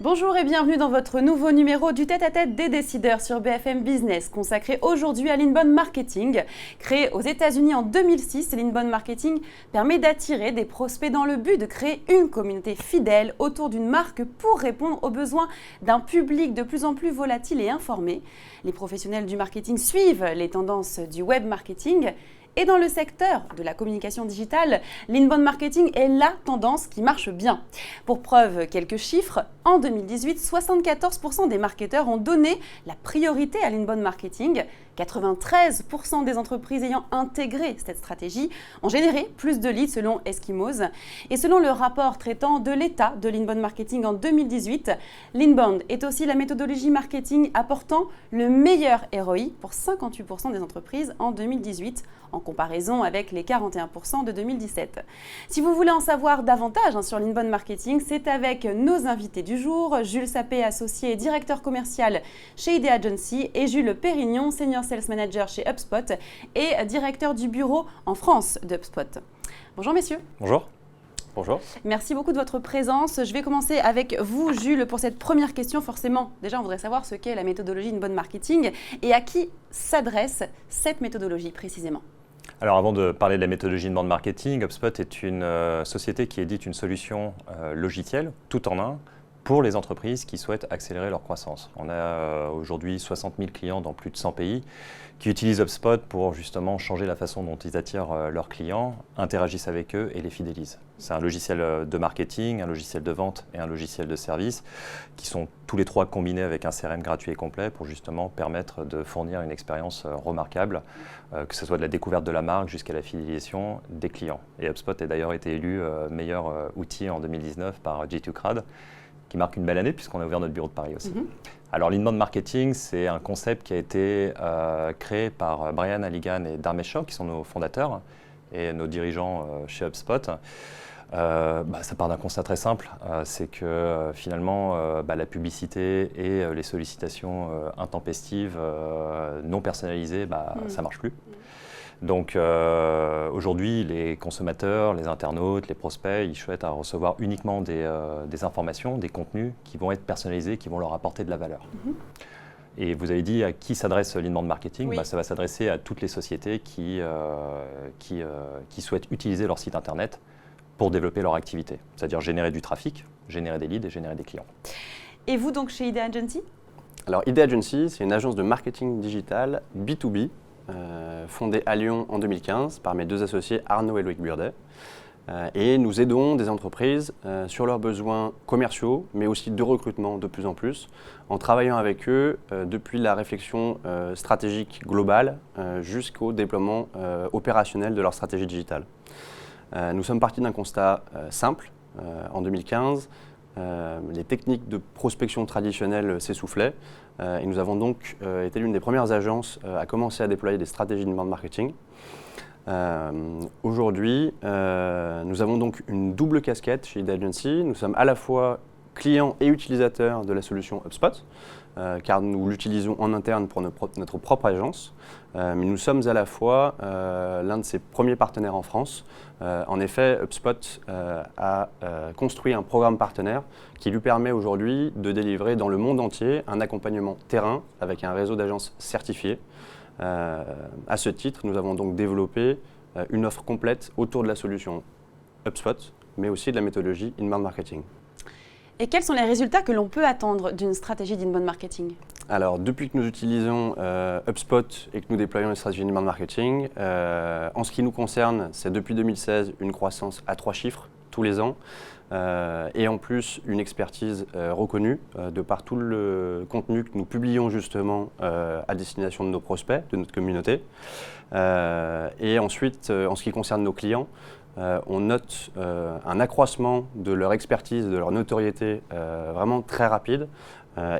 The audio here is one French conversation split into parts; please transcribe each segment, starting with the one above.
Bonjour et bienvenue dans votre nouveau numéro du tête-à-tête des décideurs sur BFM Business, consacré aujourd'hui à l'inbound marketing. Créé aux États-Unis en 2006, l'inbound marketing permet d'attirer des prospects dans le but de créer une communauté fidèle autour d'une marque pour répondre aux besoins d'un public de plus en plus volatile et informé. Les professionnels du marketing suivent les tendances du web marketing. Et dans le secteur de la communication digitale, l'inbound marketing est la tendance qui marche bien. Pour preuve, quelques chiffres. En 2018, 74% des marketeurs ont donné la priorité à l'inbound marketing. 93% des entreprises ayant intégré cette stratégie ont généré plus de leads selon Eskimos. Et selon le rapport traitant de l'état de l'inbound marketing en 2018, l'inbound est aussi la méthodologie marketing apportant le meilleur ROI pour 58% des entreprises en 2018, en comparaison avec les 41% de 2017. Si vous voulez en savoir davantage sur l'inbound marketing, c'est avec nos invités du jour, Jules Sapé, associé et directeur commercial chez ID Agency, et Jules Pérignon, senior sales manager chez HubSpot et directeur du bureau en France d'HubSpot. Bonjour messieurs. Bonjour. Bonjour. Merci beaucoup de votre présence. Je vais commencer avec vous, Jules, pour cette première question. Forcément, déjà, on voudrait savoir ce qu'est la méthodologie inbound marketing et à qui s'adresse cette méthodologie précisément. Alors avant de parler de la méthodologie inbound marketing, HubSpot est une société qui édite une solution logicielle tout en un pour les entreprises qui souhaitent accélérer leur croissance. On a aujourd'hui 60 000 clients dans plus de 100 pays qui utilisent HubSpot pour justement changer la façon dont ils attirent leurs clients, interagissent avec eux et les fidélisent. C'est un logiciel de marketing, un logiciel de vente et un logiciel de service qui sont tous les trois combinés avec un CRM gratuit et complet pour justement permettre de fournir une expérience remarquable, que ce soit de la découverte de la marque jusqu'à la fidélisation des clients. Et HubSpot a d'ailleurs été élu meilleur outil en 2019 par G2 Crowd, qui marque une belle année puisqu'on a ouvert notre bureau de Paris aussi. Alors l'inbound marketing, c'est un concept qui a été créé par Brian Halligan et Dharmesh Shah, qui sont nos fondateurs et nos dirigeants chez HubSpot. Ça part d'un constat très simple, c'est que finalement la publicité et les sollicitations intempestives, non personnalisées, ça ne marche plus. Donc aujourd'hui, les consommateurs, les internautes, les prospects, ils souhaitent recevoir uniquement des informations, des contenus qui vont être personnalisés, qui vont leur apporter de la valeur. Et vous avez dit à qui s'adresse l'inbound marketing. Oui. Ça va s'adresser à toutes les sociétés qui souhaitent utiliser leur site internet pour développer leur activité, c'est-à-dire générer du trafic, générer des leads et générer des clients. Et vous donc chez ID Agency ? Alors ID Agency, c'est une agence de marketing digital B2B, fondée à Lyon en 2015 par mes deux associés Arnaud et Loïc Burdet. Et nous aidons des entreprises sur leurs besoins commerciaux, mais aussi de recrutement de plus en plus, en travaillant avec eux depuis la réflexion stratégique globale jusqu'au déploiement opérationnel de leur stratégie digitale. Nous sommes partis d'un constat simple. En 2015, les techniques de prospection traditionnelles s'essoufflaient et nous avons donc été l'une des premières agences à commencer à déployer des stratégies d'inbound marketing. Aujourd'hui, nous avons donc une double casquette chez ID Agency. Nous sommes à la fois clients et utilisateurs de la solution HubSpot, car nous l'utilisons en interne pour notre propre agence, mais nous sommes à la fois l'un de ses premiers partenaires en France. En effet, HubSpot a construit un programme partenaire qui lui permet aujourd'hui de délivrer dans le monde entier un accompagnement terrain avec un réseau d'agences certifiées. À ce titre, nous avons donc développé une offre complète autour de la solution HubSpot, mais aussi de la méthodologie inbound marketing. Et quels sont les résultats que l'on peut attendre d'une stratégie d'inbound marketing ? Alors, depuis que nous utilisons HubSpot et que nous déployons une stratégie d'inbound marketing, en ce qui nous concerne, c'est depuis 2016 une croissance à 3 chiffres tous les ans. Et en plus, une expertise reconnue de par tout le contenu que nous publions justement à destination de nos prospects, de notre communauté. Et ensuite, en ce qui concerne nos clients, on note un accroissement de leur expertise, de leur notoriété vraiment très rapide.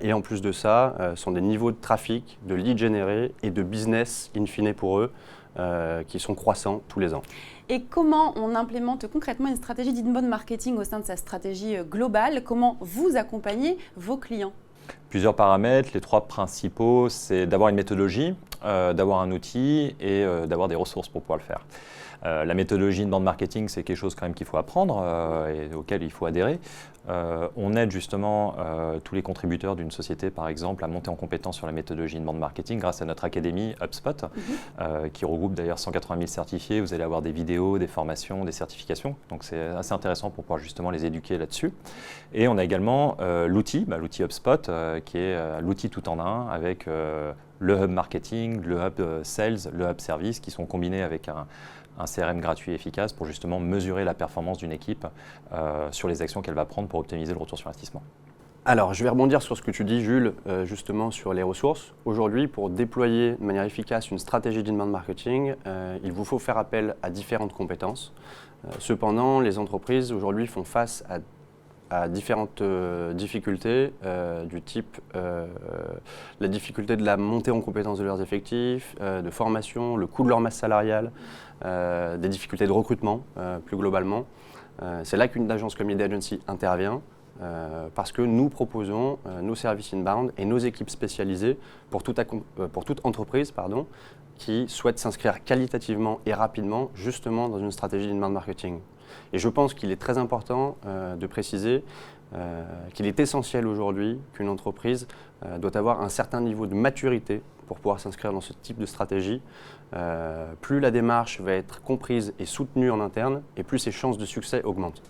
Et en plus de ça, sont des niveaux de trafic, de leads générés et de business in fine pour eux qui sont croissants tous les ans. Et comment on implémente concrètement une stratégie d'inbound marketing au sein de sa stratégie globale ? Comment vous accompagnez vos clients ? Plusieurs paramètres. Les 3 principaux, c'est d'avoir une méthodologie, d'avoir un outil et d'avoir des ressources pour pouvoir le faire. La méthodologie inbound marketing, c'est quelque chose quand même qu'il faut apprendre et auquel il faut adhérer. On aide justement tous les contributeurs d'une société, par exemple, à monter en compétence sur la méthodologie inbound marketing grâce à notre académie HubSpot, qui regroupe d'ailleurs 180 000 certifiés. Vous allez avoir des vidéos, des formations, des certifications. Donc c'est assez intéressant pour pouvoir justement les éduquer là-dessus. Et on a également l'outil HubSpot, qui est l'outil tout en un avec le hub marketing, le hub sales, le hub service, qui sont combinés avec un CRM gratuit et efficace pour justement mesurer la performance d'une équipe sur les actions qu'elle va prendre pour optimiser le retour sur investissement. Alors, je vais rebondir sur ce que tu dis, Jules, justement sur les ressources. Aujourd'hui, pour déployer de manière efficace une stratégie d'inbound marketing, il vous faut faire appel à différentes compétences. Cependant, les entreprises aujourd'hui font face à différentes difficultés du type la difficulté de la montée en compétence de leurs effectifs, de formation, le coût de leur masse salariale, des difficultés de recrutement plus globalement. C'est là qu'une agence comme Idea Agency intervient parce que nous proposons nos services inbound et nos équipes spécialisées pour toute entreprise qui souhaite s'inscrire qualitativement et rapidement justement dans une stratégie d'inbound marketing. Et je pense qu'il est très important de préciser qu'il est essentiel aujourd'hui qu'une entreprise doit avoir un certain niveau de maturité pour pouvoir s'inscrire dans ce type de stratégie. Plus la démarche va être comprise et soutenue en interne, et plus ses chances de succès augmentent.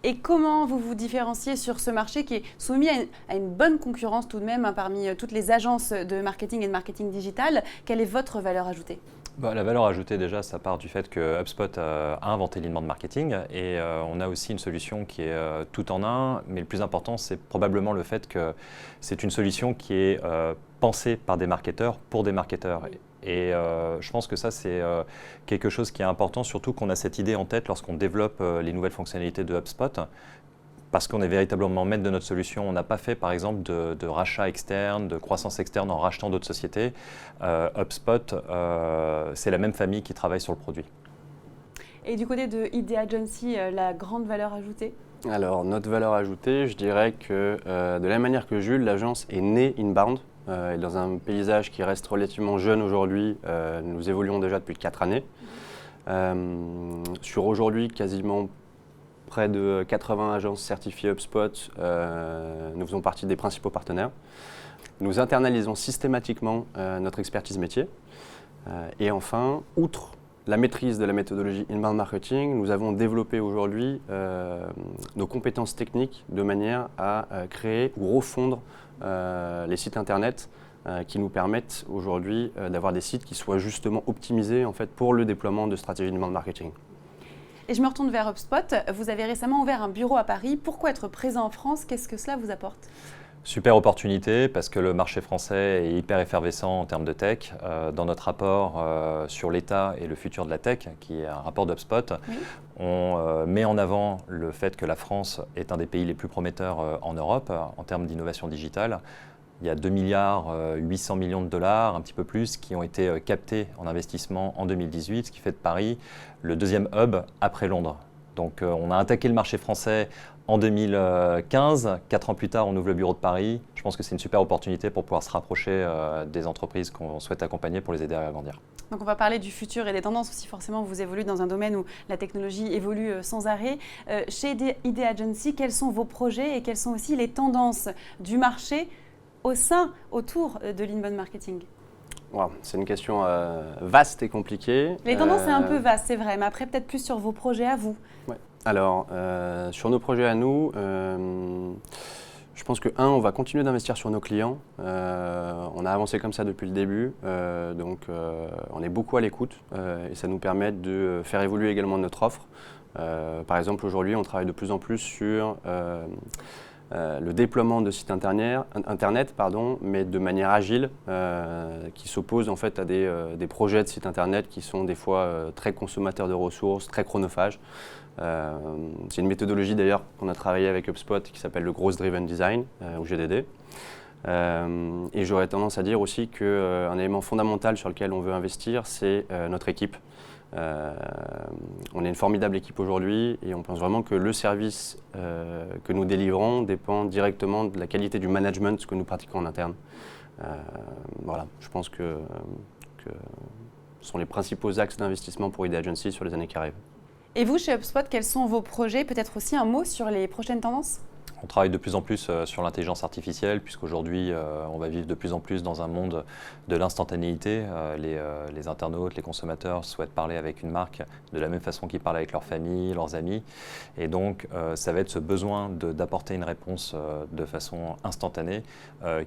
Et comment vous vous différenciez sur ce marché qui est soumis à une bonne concurrence tout de même parmi toutes les agences de marketing et de marketing digital? Quelle est votre valeur ajoutée? La valeur ajoutée, déjà, ça part du fait que HubSpot a inventé l'inbound marketing et on a aussi une solution qui est tout en un. Mais le plus important, c'est probablement le fait que c'est une solution qui est pensée par des marketeurs pour des marketeurs. Et je pense que ça, c'est quelque chose qui est important, surtout qu'on a cette idée en tête lorsqu'on développe les nouvelles fonctionnalités de HubSpot. Parce qu'on est véritablement maître de notre solution. On n'a pas fait, par exemple, de rachat externe, de croissance externe en rachetant d'autres sociétés. HubSpot, c'est la même famille qui travaille sur le produit. Et du côté de Idea Agency, la grande valeur ajoutée? Alors, notre valeur ajoutée, je dirais que de la même manière que Jules, l'agence est née inbound. Et dans un paysage qui reste relativement jeune aujourd'hui, nous évoluons déjà depuis 4 années. Sur aujourd'hui, quasiment près de 80 agences certifiées HubSpot, nous faisons partie des principaux partenaires. Nous internalisons systématiquement notre expertise métier. Et enfin, outre la maîtrise de la méthodologie inbound marketing, nous avons développé aujourd'hui nos compétences techniques de manière à créer ou refondre les sites internet qui nous permettent aujourd'hui d'avoir des sites qui soient justement optimisés en fait, pour le déploiement de stratégies d'inbound marketing. Et je me retourne vers HubSpot. Vous avez récemment ouvert un bureau à Paris. Pourquoi être présent en France? Qu'est-ce que cela vous apporte? Super opportunité parce que le marché français est hyper effervescent en termes de tech. Dans notre rapport sur l'état et le futur de la tech, qui est un rapport d'HubSpot, on met en avant le fait que la France est un des pays les plus prometteurs en Europe en termes d'innovation digitale. Il y a 2 milliards 800 millions de dollars, un petit peu plus, qui ont été captés en investissement en 2018, ce qui fait de Paris le deuxième hub après Londres. Donc on a attaqué le marché français en 2015. 4 ans plus tard, on ouvre le bureau de Paris. Je pense que c'est une super opportunité pour pouvoir se rapprocher des entreprises qu'on souhaite accompagner pour les aider à grandir. Donc on va parler du futur et des tendances aussi. Forcément, vous évoluez dans un domaine où la technologie évolue sans arrêt. Chez Idea Agency, quels sont vos projets et quelles sont aussi les tendances du marché autour de l'inbound marketing? Wow, c'est une question vaste et compliquée. Les tendances, c'est un peu vaste, c'est vrai, mais après, peut-être plus sur vos projets à vous. Ouais. Alors, sur nos projets à nous, je pense que, on va continuer d'investir sur nos clients. On a avancé comme ça depuis le début, donc on est beaucoup à l'écoute et ça nous permet de faire évoluer également notre offre. Par exemple, aujourd'hui, on travaille de plus en plus sur le déploiement de sites internet, mais de manière agile, qui s'oppose en fait à des projets de sites internet qui sont des fois très consommateurs de ressources, très chronophages. C'est une méthodologie d'ailleurs qu'on a travaillé avec HubSpot qui s'appelle le Growth Driven Design, ou GDD. Et j'aurais tendance à dire aussi qu'un élément fondamental sur lequel on veut investir, c'est notre équipe. On est une formidable équipe aujourd'hui et on pense vraiment que le service que nous délivrons dépend directement de la qualité du management que nous pratiquons en interne. Voilà, je pense que Ce sont les principaux axes d'investissement pour ID Agency sur les années qui arrivent. Et vous, chez HubSpot, quels sont vos projets? Peut-être aussi un mot sur les prochaines tendances? On travaille de plus en plus sur l'intelligence artificielle, puisqu'aujourd'hui, on va vivre de plus en plus dans un monde de l'instantanéité. Les internautes, les consommateurs souhaitent parler avec une marque de la même façon qu'ils parlent avec leur famille, leurs amis. Et donc, ça va être ce besoin d'apporter une réponse de façon instantanée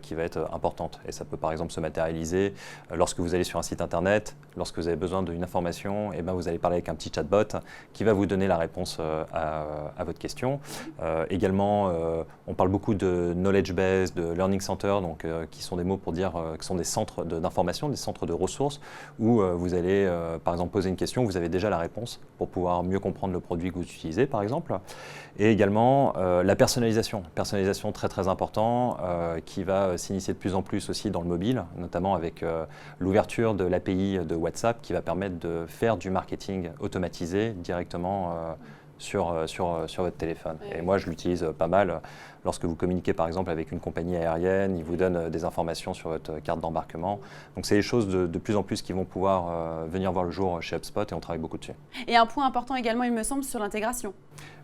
qui va être importante. Et ça peut par exemple se matérialiser lorsque vous allez sur un site internet, lorsque vous avez besoin d'une information, et vous allez parler avec un petit chatbot qui va vous donner la réponse à votre question. Également, on parle beaucoup de knowledge base, de learning center, donc, qui sont des mots pour dire que ce sont des centres d'information, des centres de ressources, où vous allez par exemple poser une question, vous avez déjà la réponse pour pouvoir mieux comprendre le produit que vous utilisez par exemple. Et également la personnalisation très très important, qui va s'initier de plus en plus aussi dans le mobile, notamment avec l'ouverture de l'API de WhatsApp qui va permettre de faire du marketing automatisé directement sur votre téléphone. Et moi, je l'utilise pas mal. Lorsque vous communiquez par exemple avec une compagnie aérienne, ils vous donnent des informations sur votre carte d'embarquement. Donc c'est des choses de plus en plus qui vont pouvoir venir voir le jour chez HubSpot et on travaille beaucoup dessus. Et un point important également, il me semble, sur l'intégration.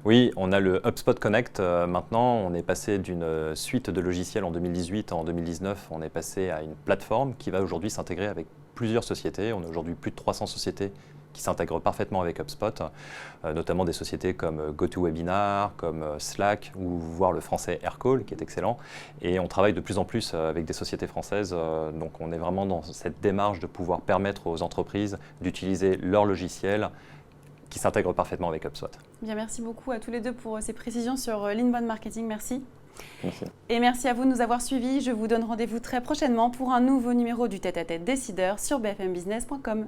Oui, on a le HubSpot Connect maintenant. On est passé d'une suite de logiciels en 2018 en 2019. On est passé à une plateforme qui va aujourd'hui s'intégrer avec plusieurs sociétés. On a aujourd'hui plus de 300 sociétés qui s'intègrent parfaitement avec HubSpot, notamment des sociétés comme GoToWebinar, comme Slack, ou voire le français Aircall, qui est excellent. Et on travaille de plus en plus avec des sociétés françaises, donc on est vraiment dans cette démarche de pouvoir permettre aux entreprises d'utiliser leur logiciel qui s'intègre parfaitement avec HubSpot. Bien, merci beaucoup à tous les deux pour ces précisions sur l'inbound marketing. Merci. Merci. Et merci à vous de nous avoir suivis. Je vous donne rendez-vous très prochainement pour un nouveau numéro du Tête-à-Tête Décideur sur bfmbusiness.com.